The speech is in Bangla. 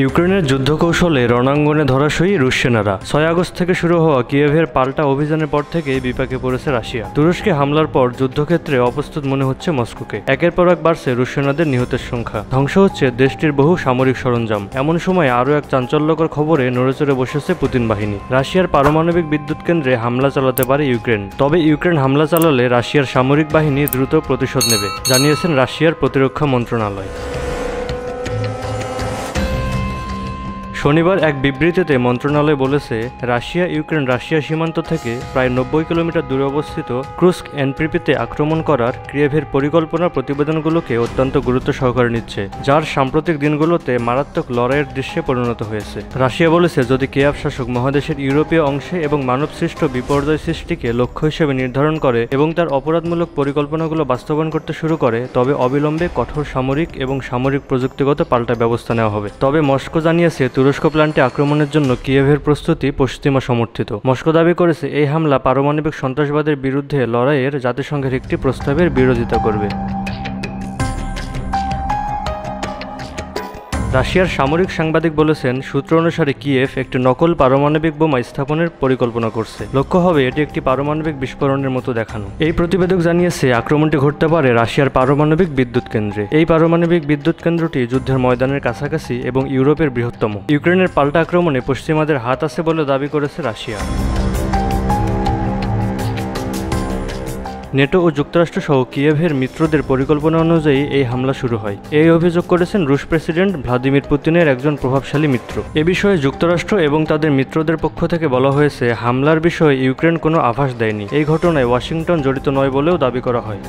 ইউক্রেনের যুদ্ধকৌশলে রণাঙ্গনে ধরাশয়ী রুশ সেনারা 6 আগস্ট থেকে শুরু হওয়া কিয়েভের পাল্টা অভিযানের পর থেকে বিপাকে পড়েছে রাশিয়া। তুরস্কে হামলার পর যুদ্ধক্ষেত্রে অপ্রস্তুত মনে হচ্ছে মস্কোকে। একের পর এক বাড়ছে রুশ সেনাদের নিহতের সংখ্যা, ধ্বংস হচ্ছে দেশটির বহু সামরিক সরঞ্জাম। এমন সময় আরও এক চাঞ্চল্যকর খবরে নড়েচড়ে বসেছে পুতিন বাহিনী। রাশিয়ার পারমাণবিক বিদ্যুৎ কেন্দ্রে হামলা চালাতে পারে ইউক্রেন। তবে ইউক্রেন হামলা চালালে রাশিয়ার সামরিক বাহিনী দ্রুত প্রতিশোধ নেবে, জানিয়েছেন রাশিয়ার প্রতিরক্ষা মন্ত্রণালয়। শনিবার এক বিবৃতিতে মন্ত্রণালয় বলেছে, রাশিয়া সীমান্ত থেকে প্রায় 90 কিলোমিটার দূরে অবস্থিত ক্রুস্ক এনপ্রিপিতে আক্রমণ করার কিয়েভের পরিকল্পনার প্রতিবেদনগুলোকে অত্যন্ত গুরুত্ব সহকারে নিচ্ছে, যার সাম্প্রতিক দিনগুলোতে মারাত্মক লড়াইয়ের দৃশ্যে পরিণত হয়েছে। রাশিয়া বলেছে, যদি কিয়েভ শাসক মহাদেশের ইউরোপীয় অংশে এবং মানবসৃষ্ট বিপর্যয় সৃষ্টিকে লক্ষ্য হিসেবে নির্ধারণ করে এবং তার অপরাধমূলক পরিকল্পনাগুলো বাস্তবায়ন করতে শুরু করে, তবে অবিলম্বে কঠোর সামরিক এবং সামরিক প্রযুক্তিগত পাল্টা ব্যবস্থা নেওয়া হবে। তবে মস্কো জানিয়েছে, তুরস্ক প্ল্যান্টে আক্রমণের জন্য কিয়েভের প্রস্তুতি পশ্চিমা সমর্থিত। মস্কো দাবি করেছে, এই হামলা পারমাণবিক সন্ত্রাসবাদের বিরুদ্ধে লড়াইয়ের জাতিসংঘের একটি প্রস্তাবের বিরোধিতা করবে। রাশিয়ার সামরিক সাংবাদিক বলেছেন, সূত্র অনুসারে কিয়েভ একটি নকল পারমাণবিক বোমা স্থাপনের পরিকল্পনা করছে। লক্ষ্য হবে এটি একটি পারমাণবিক বিস্ফোরণের মতো দেখানো। এই প্রতিবেদক জানিয়েছে, আক্রমণটি ঘটতে পারে রাশিয়ার পারমাণবিক বিদ্যুৎ কেন্দ্রে। এই পারমাণবিক বিদ্যুৎ কেন্দ্রটি যুদ্ধের ময়দানের কাছাকাছি এবং ইউরোপের বৃহত্তম। ইউক্রেনের পাল্টা আক্রমণে পশ্চিমাদের হাত আছে বলে দাবি করেছে রাশিয়া। নেটো ও যুক্তরাষ্ট্র সহ কিয়েভের মিত্রদের পরিকল্পনা অনুযায়ী এই হামলা শুরু হয়। এই অভিযোগ করেছেন রুশ প্রেসিডেন্ট ভ্লাদিমির পুতিনের একজন প্রভাবশালী মিত্র। এ বিষয়ে যুক্তরাষ্ট্র এবং তাদের মিত্রদের পক্ষ থেকে বলা হয়েছে, হামলার বিষয়ে ইউক্রেন কোনো আভাস দেয়নি। এই ঘটনায় ওয়াশিংটন জড়িত নয় বলেও দাবি করা হয়।